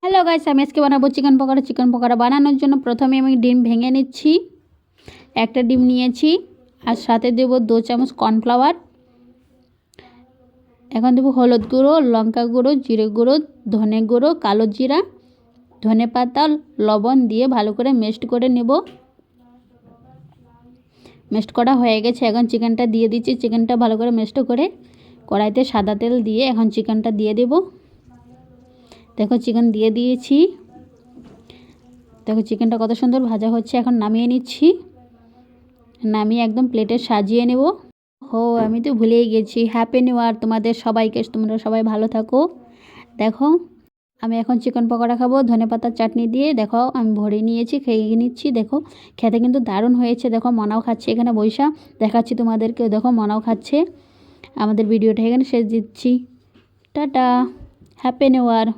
Hello guys, আমি আজকে বানাবো চিকেন পকোড়া। চিকেন পকোড়া বানানোর জন্য প্রথমে আমি ডিম ভেঙে নিচ্ছি। একটা ডিম নিয়েছি আর সাথে দেব 2 চামচ কর্নফ্লাওয়ার। এখন দেব হলুদ গুঁড়ো, লঙ্কা গুঁড়ো, জিরে গুঁড়ো, ধনে গুঁড়ো, কালো জিরা, ধনে পাতা, লবণ দিয়ে ভালো করে মেশড করে নেব। মেশড করা হয়ে গেছে। এখন চিকেনটা দিয়ে দিচ্ছি। চিকেনটা ভালো করে মেশড করে কড়াইতে সাদা তেল দিয়ে এখন চিকেনটা দিয়ে দেব। দেখো চিকেন দিয়ে দিয়েছি। দেখো চিকেনটা কত সুন্দর ভাজা হচ্ছে। এখন নামিয়ে নিচ্ছি। নামিয়ে একদম প্লেটে সাজিয়ে নেব। আমি তো ভুলেই গেছি, হ্যাপি নিউ ইয়ার তোমাদের সবাইকে। তোমরা সবাই ভালো থাকো। দেখো আমি এখন চিকেন পকোড়া খাবো ধনেপাতার চাটনি দিয়ে। দেখো আমি ভরে নিয়েছি, খেয়ে নিচ্ছি। দেখো খেতে কিন্তু দারুণ হয়েছে। দেখো মনাও খাচ্ছে এখানে বৈশা, দেখাচ্ছি তোমাদেরকে। দেখো মনাও খাচ্ছে। আমাদের ভিডিওটা এখানে শেষ দিচ্ছি। Tata, happy new year.